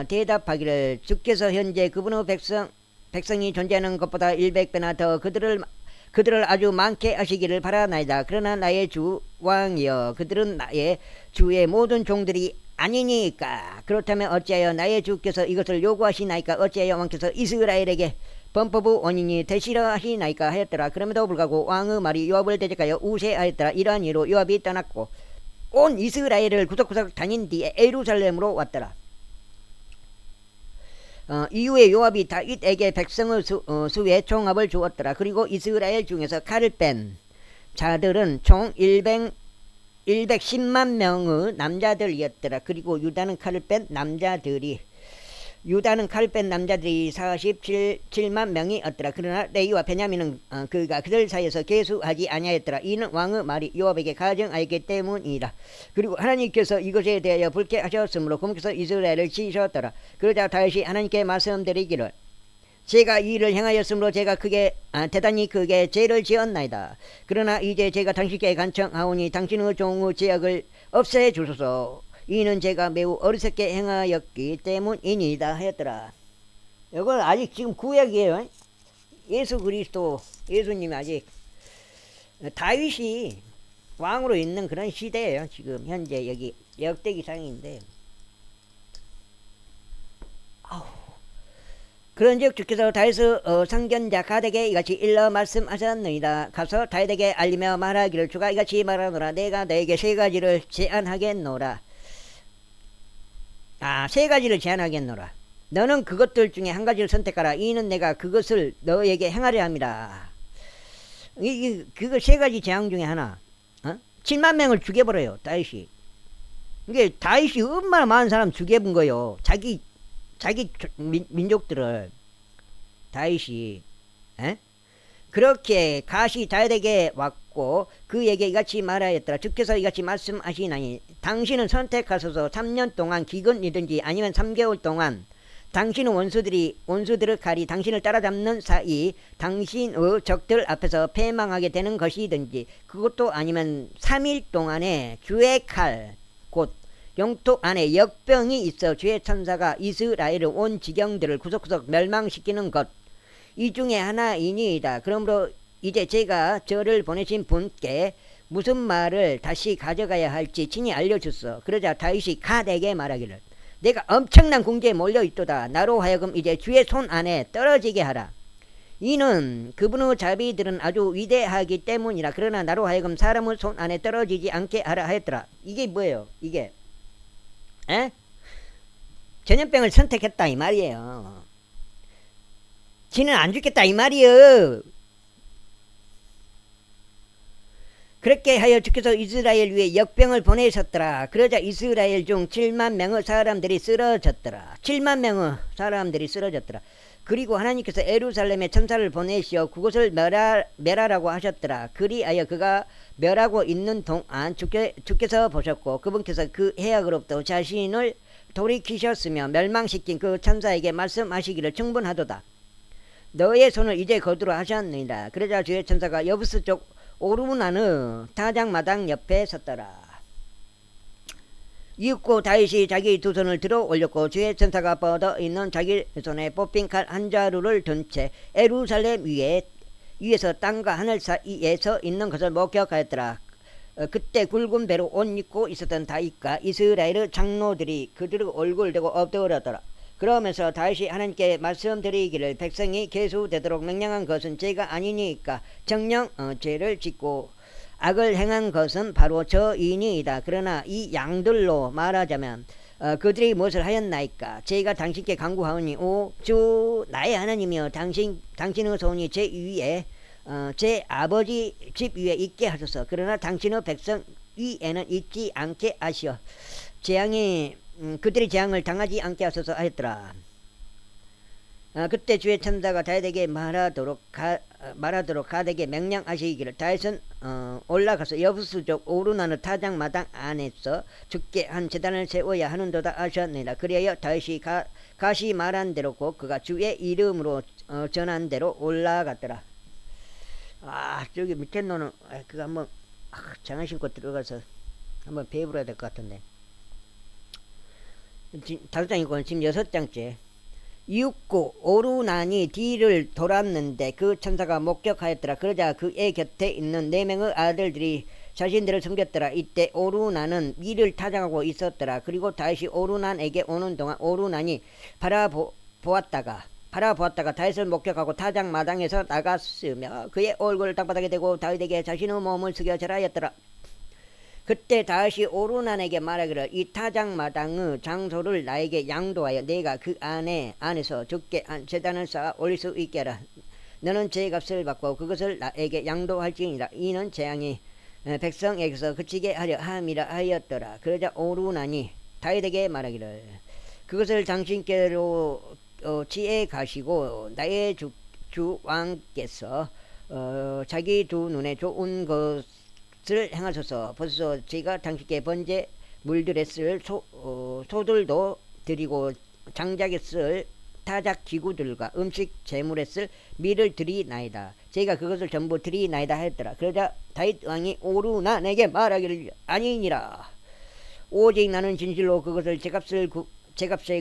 Speaker 1: 대답하기를 주께서 현재 그분의 백성이 존재하는 것보다 100배나 더 그들을 아주 많게 하시기를 바라나이다. 그러나 나의 주 왕이여 그들은 나의 주의 모든 종들이 아니니까. 그렇다면 어찌하여 나의 주께서 이것을 요구하시나이까? 어찌하여 왕께서 이스라엘에게 범법의 원인이 되시려 하시나이까 하였더라. 그럼에도 불구하고 왕의 말이 요압을 대적하여 우세하였더라. 이러한 이유로 요압이 떠났고 온 이스라엘을 구석구석 다닌 뒤에 예루살렘으로 왔더라. 이후에 요압이 다윗에게 백성의 수의 총합을 주었더라. 그리고 이스라엘 중에서 칼을 뺀 자들은 총 110만 명의 남자들이었더라. 그리고 유다는 칼을 뺀 남자들이 유다는 칼 뺀 남자들이 47만 명이었더라. 그러나 레위와 베냐민은 그가 그들 사이에서 계수하지 아니하였더라. 이는 왕의 말이 요압에게 가정하였기 때문이라. 그리고 하나님께서 이것에 대하여 불쾌하셨으므로 그분께서 이스라엘을 치셨더라. 그러자 다윗이 하나님께 말씀드리기를 제가 이 일을 행하였으므로 제가 대단히 크게 죄를 지었나이다. 그러나 이제 제가 당신께 간청하오니 당신의 종의 죄악을 없애 주소서. 이는 제가 매우 어리석게 행하였기 때문이니이다 하였더라. 이건 아직 지금 구약이에요. 예수 그리스도 예수님이 아직 다윗이 왕으로 있는 그런 시대예요. 지금 현재 여기 역대기상인데 그런즉 주께서 다윗의 상견자 가덱에 이같이 일러 말씀하셨느니라. 가서 다윗에게 알리며 말하기를 주가 이같이 말하노라. 내가 너에게 세 가지를 제안하겠노라. 세 가지를 제안하겠노라. 너는 그것들 중에 한 가지를 선택하라. 이는 내가 그것을 너에게 행하려 합니다. 그거 세 가지 제안 중에 하나. 7만 명을 죽여버려요. 다윗이. 이게 다윗이 얼마나 많은 사람 죽여본 거요. 자기 민족들을 다윗이 그렇게 가시 다윗에게 왔고 그에게 이같이 말하였더라. 주께서 이같이 말씀하시나니 당신은 선택하소서 3년 동안 기근이든지 아니면 3개월 동안 당신의 원수들의 칼이 당신을 따라잡는 사이 당신의 적들 앞에서 패망하게 되는 것이든지 그것도 아니면 3일 동안에 주의 칼 곧 영토 안에 역병이 있어 주의 천사가 이스라엘의 온 지경들을 구석구석 멸망시키는 것 이 중에 하나이니이다. 그러므로 이제 제가 저를 보내신 분께 무슨 말을 다시 가져가야 할지 친히 알려주소. 그러자 다윗이 갓에게 말하기를 내가 엄청난 궁지에 몰려있도다. 나로 하여금 이제 주의 손 안에 떨어지게 하라. 이는 그분의 자비들은 아주 위대하기 때문이라. 그러나 나로 하여금 사람의 손 안에 떨어지지 않게 하라 하였더라. 이게 뭐예요? 이게 전염병을 선택했다 이 말이에요. 지는 안 죽겠다 이 말이에요. 그렇게 하여 주께서 이스라엘 위에 역병을 보내셨더라. 그러자 이스라엘 중 7만 명의 사람들이 쓰러졌더라. 7만 명의 사람들이 쓰러졌더라. 그리고 하나님께서 예루살렘에 천사를 보내시어 그곳을 멸하라고 하셨더라. 그리하여 그가 멸하고 있는 동안 주께서 보셨고 그분께서 그 해악으로부터 자신을 돌이키셨으며 멸망시킨 그 천사에게 말씀하시기를 충분하도다. 너의 손을 이제 거두라 하셨느니라. 그러자 주의 천사가 여부스 쪽 오르나느 타작마당 옆에 섰더라. 이윽고 다윗이 자기 두 손을 들어 올렸고 주의 천사가 뻗어 있는 자기 손에 뽑힌 칼 한 자루를 든 채 예루살렘 위에서 땅과 하늘 사이에 서 있는 것을 목격하였더라. 그때 굵은 배로 옷 입고 있었던 다윗과 이스라엘의 장로들이 그들의 얼굴을 대고 엎드렸더라. 그러면서 다윗이 하나님께 말씀드리기를 백성이 계수되도록 명령한 것은 죄가 아니니까 정녕 죄를 짓고 악을 행한 것은 바로 저인이다. 그러나 이 양들로 말하자면 그들이 무엇을 하였나이까? 제가 당신께 간구하오니 오 주 나의 하나님이여 당신의 손이 제 위에 제 아버지 집 위에 있게 하소서. 그러나 당신의 백성 위에는 있지 않게 하시어 재앙이 그들이 재앙을 당하지 않게 하소서 하였더라. 그때 주의 천사가 다윗에게 말하도록 갓에게 명령하시기를 다윗은 올라가서 여부수족 오르나느 타작마당 안에서 죽게 한 제단을 세워야 하는도다 하셨느니라. 그리하여 다윗이 갓이 말한 대로 곧 그가 주의 이름으로 전한 대로 올라갔더라. 저기 밑에 노는 그거 한번 장화 신고 들어가서 한번 배워야 될 것 같은데. 5장이고 지금 6장째. 이윽고 오르나니 뒤를 돌았는데 그 천사가 목격하였더라. 그러자 그의 곁에 있는 4명의 아들들이 자신들을 섬겼더라. 이때 오르나는 위를 타작하고 있었더라. 그리고 다윗이 오르난에게 오는 동안 오르난이 바라보았다가 다윗을 목격하고 타작 마당에서 나갔으며 그의 얼굴을 땅바닥에 대고 다윗에게 자신의 몸을 숙여 절하였더라. 그때 다윗이 오르난에게 말하기를 이 타작마당의 장소를 나에게 양도하여 내가 그 안에서 죽게 한 제단을 쌓아 올릴 수 있게 하라. 너는 죄값을 받고 그것을 나에게 양도할지니라. 이는 재앙이 백성에게서 그치게 하려 함이라 하였더라. 그러자 오르난이 다윗에게 말하기를 그것을 당신께로 지혜 가시고 나의 주 왕께서 자기 두 눈에 좋은 것을 행하소서. 보소서 제가 당신께 번제 물들에 쓸 소들도 드리고 장작에 쓸 타작 기구들과 음식 재물에 쓸 밀을 드리나이다. 제가 그것을 전부 드리나이다 하였더라. 그러자 다윗 왕이 오르나 내게 말하기를 아니니라. 오직 나는 진실로 그것을 제값에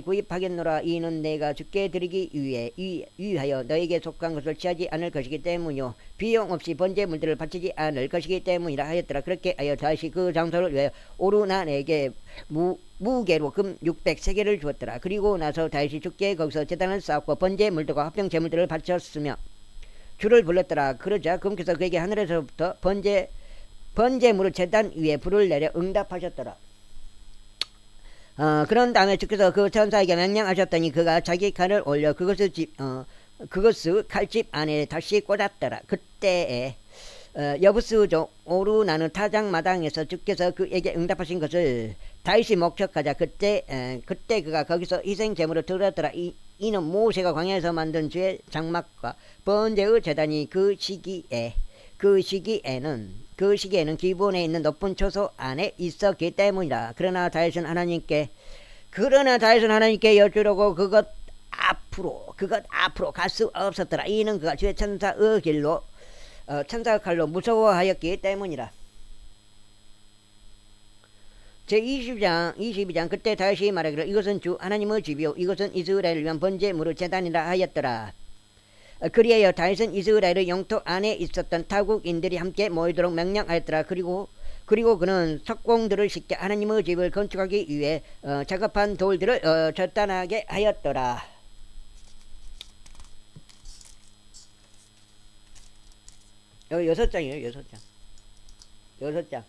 Speaker 1: 구입하겠노라. 이는 내가 주께 드리기 위하여 너에게 속한 것을 취하지 않을 것이기 때문이요 비용 없이 번제 물들을 바치지 않을 것이기 때문이라 하였더라. 그렇게 하여 다시 그 장소를 위하여 오르나 내게 무게로 금 600세겔을 주었더라. 그리고 나서 다시 주께 거기서 제단을 쌓고 번제 물들과 합병 제물들을 바쳤으며 주를 불렀더라. 그러자 금께서 그에게 하늘에서부터 번제물을 제단 위에 불을 내려 응답하셨더라. 그런 다음에 주께서 그 천사에게 명령하셨더니 그가 자기 칼을 올려 그것을 칼집 안에 다시 꽂았더라. 그때에 여부스족 오르나는 타작 마당에서 주께서 그에게 응답하신 것을 다윗이 목격하자 그때 그가 거기서 희생 제물을 드렸더라. 이는 모세가 광야에서 만든 주의 장막과 번제의 제단이 그 시기에는 기본에 있는 높은 초소 안에 있었기 때문이다. 그러나 다윗은 하나님께 여쭈려고 그것 앞으로 갈 수 없었더라. 이는 그가 주의 천사의 칼로 무서워하였기 때문이라. 제22장 그때 다윗이 말하기를 이것은 주 하나님의 집이요 이것은 이스라엘을 위한 번제물의 제단이라 하였더라. 그리하여 다윗은 이스라엘의 영토 안에 있었던 타국인들이 함께 모이도록 명령하였더라. 그리고 그는 석공들을 싣게 하나님의 집을 건축하기 위해 작업한 돌들을 절단하게 하였더라. 여기 6장이에요. 6장.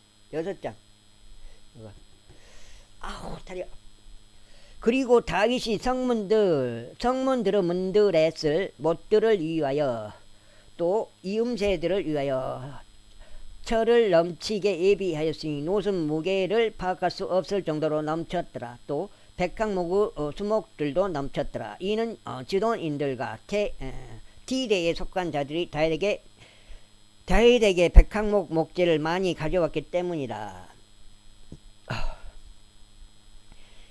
Speaker 1: 아우 다리야. 그리고 다윗이 성문들의 문들에 쓸 못들을 위하여 또 이음새들을 위하여 철을 넘치게 예비하였으니 노선 무게를 파악할 수 없을 정도로 넘쳤더라. 또 백항목의 수목들도 넘쳤더라. 이는 지돈인들과 디대에 속한 자들이 다윗에게 백항목 목재를 많이 가져왔기 때문이다.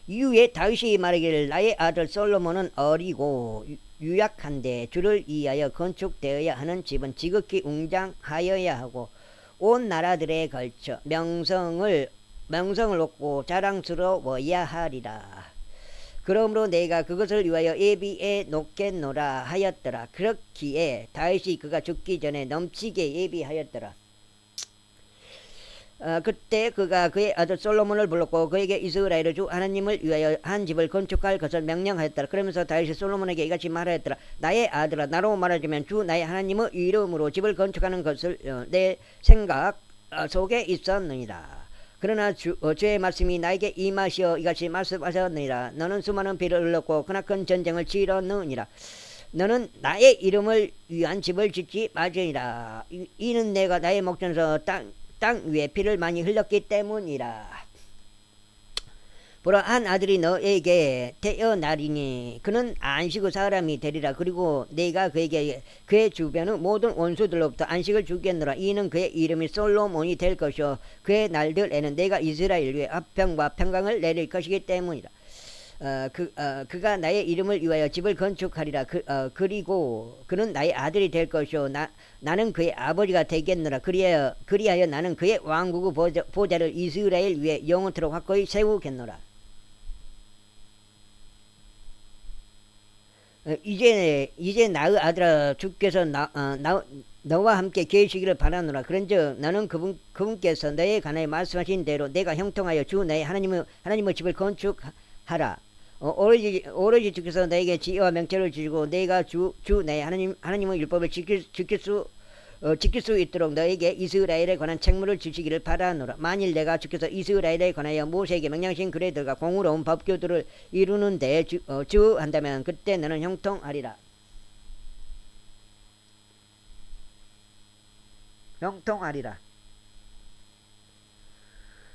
Speaker 1: 이후에 다윗이 말하기를 나의 아들 솔로몬은 어리고 유약한데 주를 위하여 건축되어야 하는 집은 지극히 웅장하여야 하고 온 나라들에 걸쳐 명성을 얻고 자랑스러워야 하리라. 그러므로 내가 그것을 위하여 예비해 놓겠노라 하였더라. 그렇기에 다윗이 그가 죽기 전에 넘치게 예비하였더라. 그때 그가 그의 아들 솔로몬을 불렀고 그에게 이스라엘의 주 하나님을 위하여 한 집을 건축할 것을 명령하였더라. 그러면서 다윗이 솔로몬에게 이같이 말하였더라. 나의 아들아, 나로 말하자면 주 나의 하나님의 이름으로 집을 건축하는 것을 내 생각 속에 있었느니라. 그러나 주의 말씀이 나에게 임하시어 이같이 말씀하셨느니라. 너는 수많은 피를 흘렸고 크나큰 전쟁을 치렀느니라. 너는 나의 이름을 위한 집을 짓지 말지니라. 이는 내가 나의 목전에서 땅 위에 피를 많이 흘렸기 때문이라. 보라, 한 아들이 너에게 태어나리니 그는 안식의 사람이 되리라. 그리고 내가 그에게 그의 주변의 모든 원수들로부터 안식을 주겠노라. 이는 그의 이름이 솔로몬이 될 것이요 그의 날들에는 내가 이스라엘 위에 화평과 평강을 내릴 것이기 때문이라. 그가 나의 이름을 위하여 집을 건축하리라. 그리고 그는 나의 아들이 될 것이요 나는 그의 아버지가 되겠노라. 그리하여 나는 그의 왕국의 보좌를 이스라엘 위에 영원토록 확고히 세우겠노라. 이제 나의 아들아, 주께서 너와 함께 계시기를 바라노라. 그런즉 너는 그분께서 너에 관하여 말씀하신 대로 내가 형통하여 주 나의 하나님의 집을 건축하라. 오로지 주께서 너에게 지혜와 명철을 주시고 내가 주 나의 하나님의 율법을 지킬 수 있도록 너에게 이스라엘에 관한 책무를 주시기를 바라노라. 만일 내가 주께서 이스라엘에 관하여 모세에게 명령하신 규례들과 공의로운 법규들을 이루는데 한다면 그때 너는 형통하리라.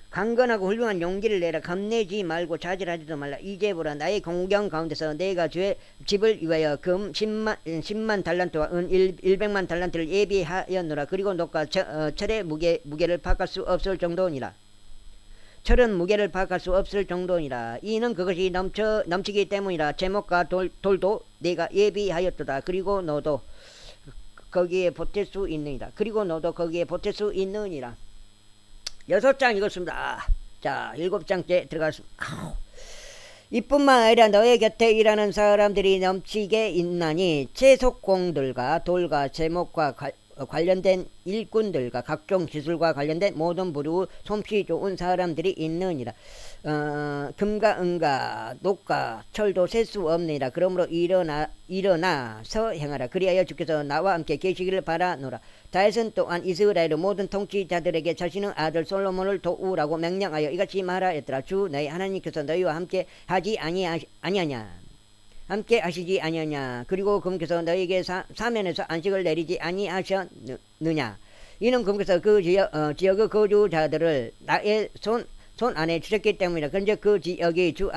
Speaker 1: 강건하고 훌륭한 용기를 내라. 겁내지 말고 좌절하지도 말라. 이제 보라, 나의 공경 가운데서 내가 주의 집을 위하여 금 10만 달란트와 은 100만 달란트를 예비하였노라. 그리고 녹과 철의 무게를 파악할 수 없을 정도니라. 철은 무게를 파악할 수 없을 정도니라. 이는 그것이 넘치기 때문이라. 제목과 돌도 내가 예비하였도다. 그리고 너도 거기에 보탤 수 있느니라. 그리고 너도 거기에 보탤 수 있느니라. 6장 읽었습니다. 자, 7장째 들어가겠습니다. 이뿐만 아니라 너의 곁에 일하는 사람들이 넘치게 있나니 채속공들과 돌과 제목과 관련된 일꾼들과 각종 기술과 관련된 모든 부류 솜씨 좋은 사람들이 있느니라. 금과 은과 녹과 철도 셀 수 없느니라. 그러므로 일어나서 행하라. 그리하여 주께서 나와 함께 계시기를 바라노라. 다윗은 또한 이스라엘의 모든 통치자들에게 자신의 아들 솔로몬을 도우라고 명령하여 이같이 말하였더라. 주 너희 하나님께서 너희와 함께 하지 아니하냐. 함께 하시지 아니하냐. 그리고 그분께서 너희에게 사면에서 안식을 내리지 아니하셨느냐. 이는 그분께서 그 지역의 거주자들을 나의 손 안에 주셨기 때문이라. 그런데 그 지역이 주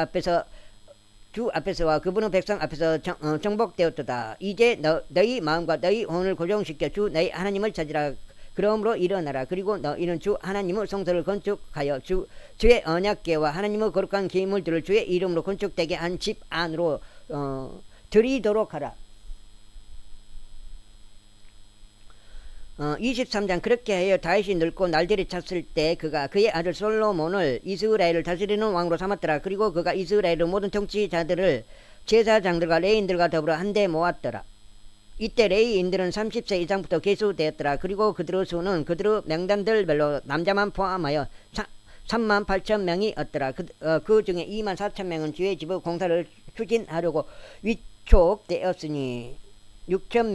Speaker 1: 앞에서와 그분의 백성 앞에서 정복되었도다. 이제 너희 마음과 너희 혼을 고정시켜 주 너희 하나님을 찾으라. 그러므로 일어나라. 그리고 너희는 주 하나님의 성소를 건축하여 주의 언약궤와 하나님의 거룩한 기물들을 주의 이름으로 건축되게 한 집 안으로 드리도록 하라. 23장 그렇게 하여 다윗이 늙고 날들이 찼을 때 그가 그의 아들 솔로몬을 이스라엘을 다스리는 왕으로 삼았더라. 그리고 그가 이스라엘의 모든 통치자들을 제사장들과 레인들과 더불어 한데 모았더라. 이때 레이인들은 30세 이상부터 계수되었더라. 그리고 그들의 수는 그들의 명단들별로 남자만 포함하여 3만 8천 명이었더라. 그 중에 2만 4천 명은 주의 집의 공사를 추진하려고 위촉되었으니 6천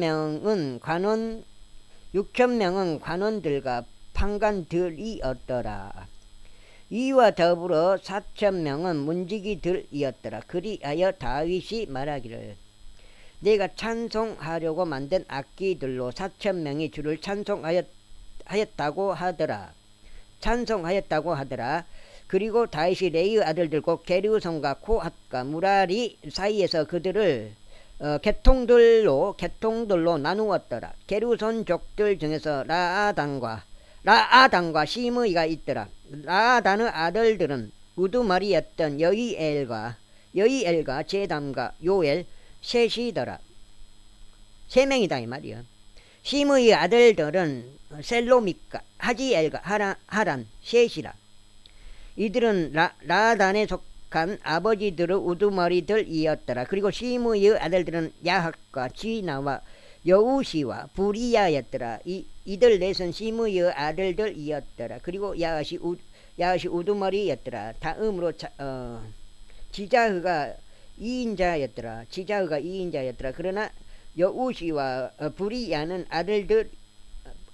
Speaker 1: 명은 관원들과 판관들이었더라. 이와 더불어 4천 명은 문지기들이었더라. 그리하여 다윗이 말하기를 내가 찬송하려고 만든 악기들로 4천 명이 주를 찬송하였다고 하더라. 그리고 다윗이 레위 아들들 곧 게르손과 코핫과 무라리 사이에서 그들을 계통들로 나누었더라. 게르손 족들 중에서 라아단과 시므이가 있더라. 라아단의 아들들은 우두머리였던 여이엘과 제담과 요엘 셋이더라. 3명이다 이 말이야. 시므의 아들들은 셀로믹과 하지엘과 하란 셋이라. 이들은 라단에 속한 아버지들의 우두머리들이었더라. 그리고 시므의 아들들은 야학과 지나와 여우시와 부리야였더라. 이들 넷은 시므의 아들들이었더라. 그리고 야하시 우두머리였더라. 다음으로 지자흐가 2인자였더라. 그러나 여우시와 부리야는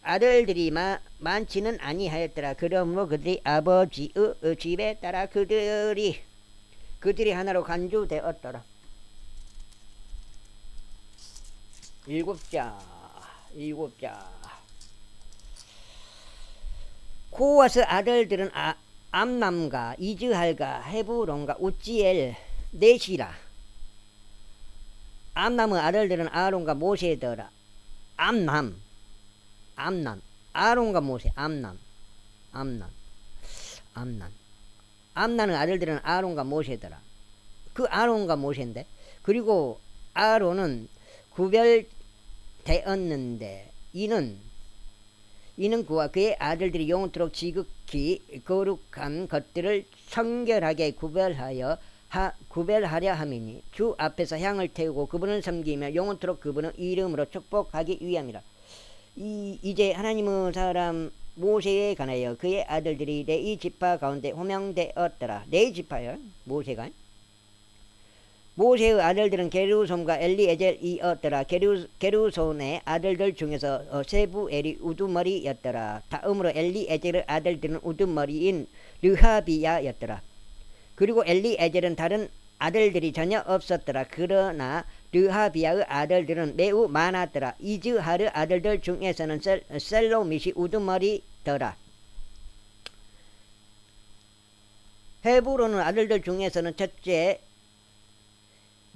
Speaker 1: 아들들이 많지는 아니하였더라. 그러므로 그들이 아버지의 집에 따라 그들이 하나로 간주되었더라. 7자 코아스 아들들은 암남과 이즈할과 헤브론과 우찌엘 넷이라. 암남의 아들들은 아론과 모세더라. 암남 아론과 모세. 암남의 아들들은 아론과 모세더라. 그 아론과 모세인데, 그리고 아론은 구별되었는데 이는 그와 그의 아들들이 영원토록 지극히 거룩한 것들을 성결하게 구별하려 함이니 주 앞에서 향을 태우고 그분을 섬기며 영원토록 그분의 이름으로 축복하기 위함이라. 이제 하나님의 사람 모세에 관하여 그의 아들들이 레위 지파 가운데 호명되었더라. 레위 지파요, 모세가. 모세의 아들들은 게르손과 엘리에젤이었더라. 게르손의 아들들 중에서 세부엘이 우두머리였더라. 다음으로 엘리에젤의 아들들은 우두머리인 르하비야였더라. 그리고 엘리에젤은 다른 아들들이 전혀 없었더라. 그러나 르하비야의 아들들은 매우 많았더라. 이즈하르 아들들 중에서는 셀로밋이 우두머리더라. 헤브론은 아들들 중에서는 첫째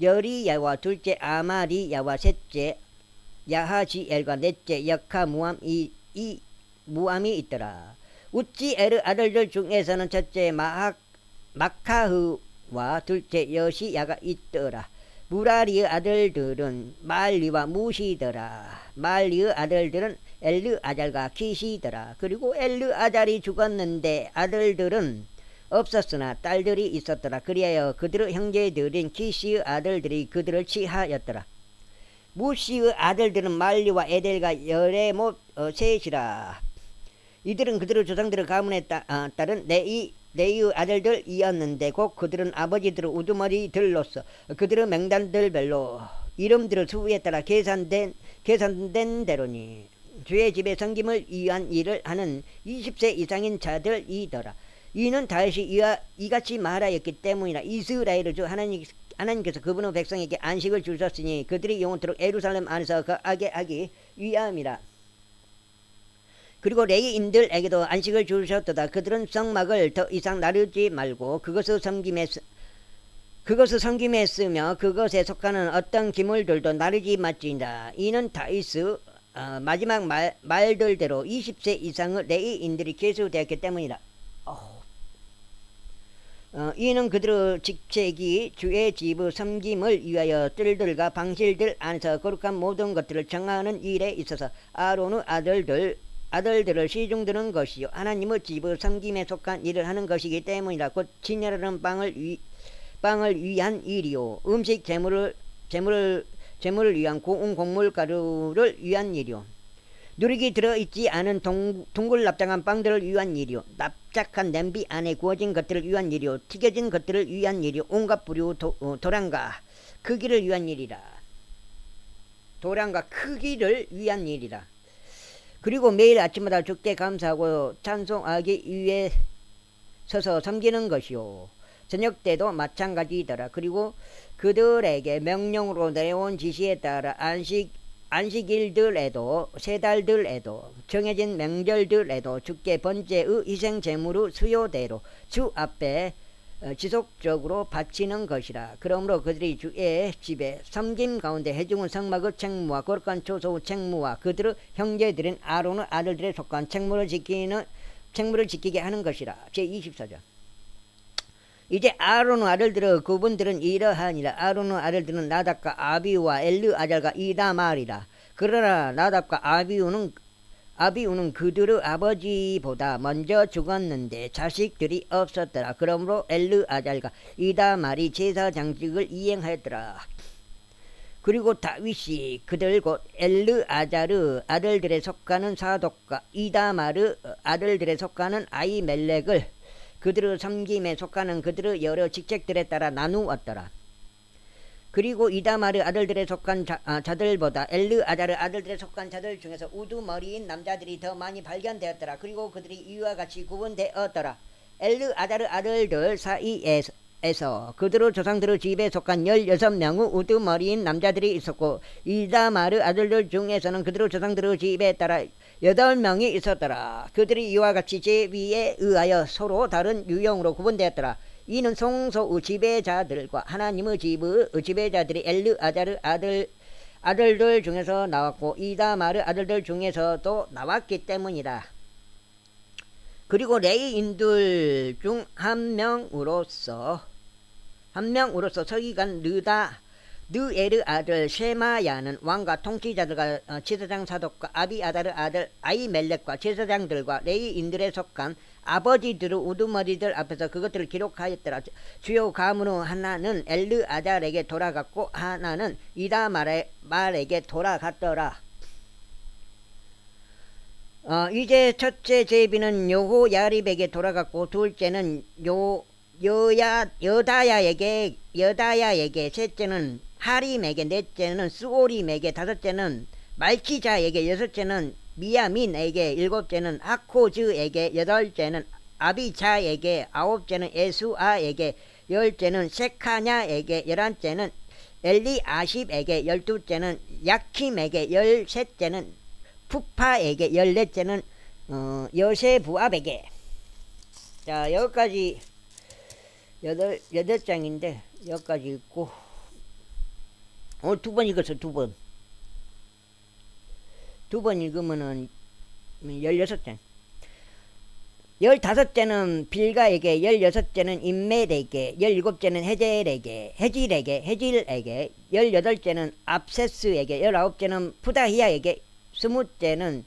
Speaker 1: 여리야와 둘째 아마리야와 셋째 야하지엘과 넷째 역하무암이 무암이 있더라. 우찌엘의 아들들 중에서는 첫째 마카흐와 둘째 여시야가 있더라. 무라리의 아들들은 말리와 무시더라. 말리의 아들들은 엘르아잘과 키시더라. 그리고 엘르아잘이 죽었는데 아들들은 없었으나 딸들이 있었더라. 그리하여 그들의 형제들인 키시의 아들들이 그들을 치하였더라. 무시의 아들들은 말리와 에델과 여레못 셋이라. 이들은 그들의 조상들의 가문에 따른 네이의 아들들이었는데 곧 그들은 아버지들의 우두머리들로서 그들의 맹단들별로 이름들의 수에 따라 계산된 대로니 주의 집에 섬김을 위한 일을 하는 20세 이상인 자들이더라. 이는 다윗이 이같이 말하였기 때문이라. 이스라엘의 주 하나님께서 그분의 백성에게 안식을 주셨으니 그들이 영원토록 예루살렘 안에서 거하게 하기 위함이라. 그리고 레위인들에게도 안식을 주셨도다. 그들은 성막을 더 이상 나르지 말고 그것을 섬김했으며 그것에 속하는 어떤 기물들도 나르지 말지니라. 이는 다윗의 마지막 말들대로 20세 이상의 레위인들이 계수되었기 때문이라. 이는 그들의 직책이 주의 집의 섬김을 위하여 뜰들과 방실들 안에서 거룩한 모든 것들을 정하는 일에 있어서 아론의 아들들을 시중드는 것이요 하나님의 집의 섬김에 속한 일을 하는 것이기 때문이라. 곧 진열하는 빵을 위한 일이요 음식 재물을 위한 고운 곡물 가루를 위한 일이요 누룩이 들어있지 않은 둥글 납작한 빵들을 위한 일이요 납작한 냄비 안에 구워진 것들을 위한 일이요 튀겨진 것들을 위한 일이요 온갖 부류 도량과 크기를 위한 일이라. 도량과 크기를 위한 일이라. 그리고 매일 아침마다 주께 감사하고 찬송하기 위해 서서 섬기는 것이요 저녁 때도 마찬가지더라. 그리고 그들에게 명령으로 내려온 지시에 따라 안식일들에도 세 달들에도 정해진 명절들에도 주께 번제의 희생 제물의 수요대로 주 앞에 지속적으로 바치는 것이라. 그러므로 그들이 주의 집에 섬김 가운데 해중은 성막의 책무와 거룩한 초소의 책무와 그들의 형제들인 아론의 아들들에 속한 책무를 지키게 하는 것이라. 제24절. 이제 아론의 아들들의 그분들은 이러하니라. 아론의 아들들은 나답과 아비우와 엘르아잘과 이다말이라. 그러나 나답과 아비우는 그들의 아버지보다 먼저 죽었는데 자식들이 없었더라. 그러므로 엘르아잘과 이다말이 제사장직을 이행하였더라. 그리고 다윗이 그들 곧 엘르아잘의 아들들에 속하는 사독과 이다말의 아들들에 속하는 아히멜렉을 그들의 섬김에 속하는 그들의 여러 직책들에 따라 나누었더라. 그리고 이다말의 아들들에 속한 자들보다 엘르아잘의 아들들에 속한 자들 중에서 우두머리인 남자들이 더 많이 발견되었더라. 그리고 그들이 이와 같이 구분되었더라. 엘르아잘의 아들들 사이에서 그들의 조상들의 집에 속한 16명의 우두머리인 남자들이 있었고 이다말의 아들들 중에서는 그들의 조상들의 집에 따라 8명이 있었더라. 그들이 이와 같이 제위에 의하여 서로 다른 유형으로 구분되었더라. 이는 성소의 지배자들과 하나님의 집의 지배자들이 엘르아잘의 아들들 중에서 나왔고 이다말의 아들들 중에서도 나왔기 때문이다. 그리고 레위인들 중 한 명으로서 서기관 느에르 아들 쉐마야는 왕과 통치자들과 제사장 사독과 아비아달의 아들 아히멜렉과 제사장들과 레위인들에 속한 아버지들의 우두머리들 앞에서 그것들을 기록하였더라. 주요 가문의 하나는 엘르아잘에게 돌아갔고 하나는 이다말에게 돌아갔더라. 이제 첫째 제비는 여호야립에게 돌아갔고 둘째는 여다야에게 셋째는 하림에게 넷째는 스오림에게 다섯째는 말키자에게 여섯째는 미야민에게 일곱째는 아코즈에게 여덟째는 아비자에게 아홉째는 에수아에게 열째는 세카냐에게 11째는 엘리아십에게 12째는 야킴에게 13째는 푸파에게 14째는 여세부압에게. 자, 여기까지 여덟 장인데 여기까지 읽고 오늘 2번 읽었어. 2번 읽으면은 16장. 15째는 빌가에게, 16째는 인멜에게, 17째는 헤질에게, 18째는 압세스에게, 19째는 푸다히아에게, 20째는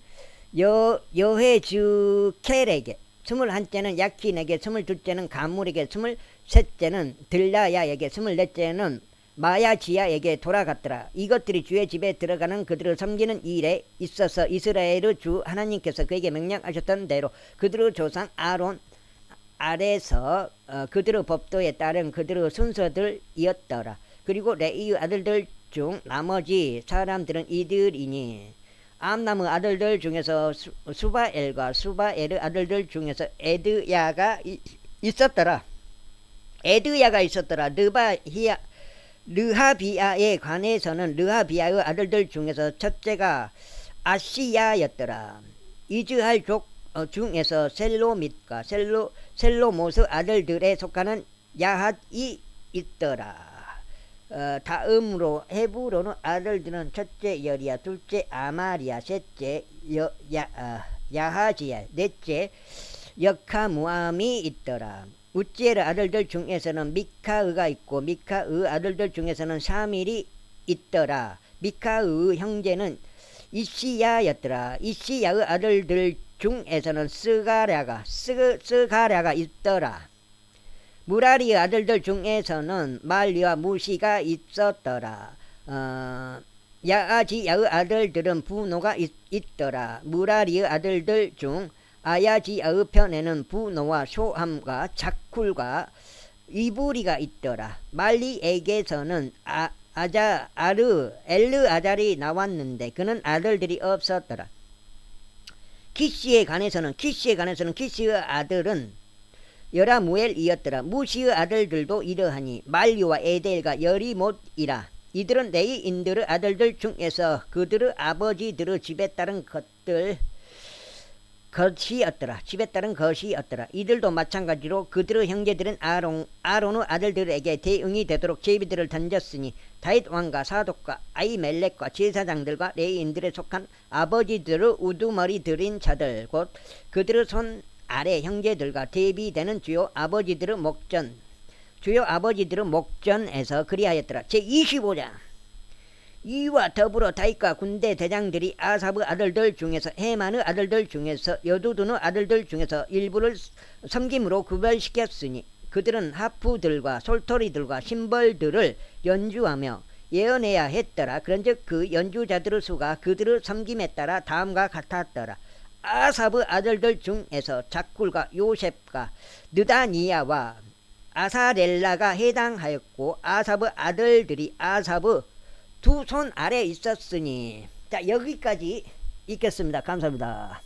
Speaker 1: 여헤즈켈에게, 21째는 야킨에게, 22째는 가물에게, 23째는 들라야에게, 24째는 마야지야에게 돌아갔더라. 이것들이 주의 집에 들어가는 그들을 섬기는 일에 있어서 이스라엘의 주 하나님께서 그에게 명령하셨던 대로 그들의 조상 아론 아래서 그들의 법도에 따른 그들의 순서들이었더라. 그리고 레이의 아들들 중 나머지 사람들은 이들이니 암남의 아들들 중에서 수바엘과 수바엘의 아들들 중에서 에드야가 있었더라. 르하비아에 관해서는 르하비아의 아들들 중에서 첫째가 아시야였더라. 이즈할 족 중에서 셀로밋과 셀로못의 아들들에 속하는 야핫이 있더라. 다음으로 헤브론의 아들들은 첫째 여리야, 둘째 아마리야, 셋째 야하지야, 넷째 역하무암이 있더라. 우찌엘의 아들들 중에서는 미카의가 있고 미카의 아들들 중에서는 사밀이 있더라. 미카의 형제는 이시야였더라. 이시야의 아들들 중에서는 스가랴가 있더라. 무라리의 아들들 중에서는 말리와 무시가 있었더라. 야아지야의 아들들은 부노가 있더라. 무라리의 아들들 중 아야지야의 편에는 부노와 쇼함과 작쿨과 이브리가 있더라. 말리에게서는 엘르아잘이 나왔는데 그는 아들들이 없었더라. 키시에 관해서는 키시의 아들은 여라무엘이었더라. 무시의 아들들도 이러하니 말리와 에델과 여리못이라. 이들은 레이인들의 아들들 중에서 그들의 아버지들의 집에 따른 집에 따른 것이었더라. 이들도 마찬가지로 그들의 형제들은 아론의 아들들에게 대응이 되도록 제비들을 던졌으니 다윗 왕과 사독과 아히멜렉과 제사장들과 레위인들에 속한 아버지들의 우두머리들인 자들 곧 그들의 손 아래 형제들과 대비되는 주요 아버지들의 목전에서 그리하였더라. 제25장. 이와 더불어 다윗과 군대 대장들이 아삽의 아들들 중에서 헤만의 아들들 중에서 여두둔의 아들들 중에서 일부를 섬김으로 구별시켰으니 그들은 하프들과 솔토리들과 심벌들을 연주하며 예언해야 했더라. 그런즉 그 연주자들의 수가 그들의 섬김에 따라 다음과 같았더라. 아삽의 아들들 중에서 작굴과 요셉과 느다니야와 아사렐라가 해당하였고 아삽의 아들들이 아삽의 두 손 아래 있었으니. 자, 여기까지 읽겠습니다. 감사합니다.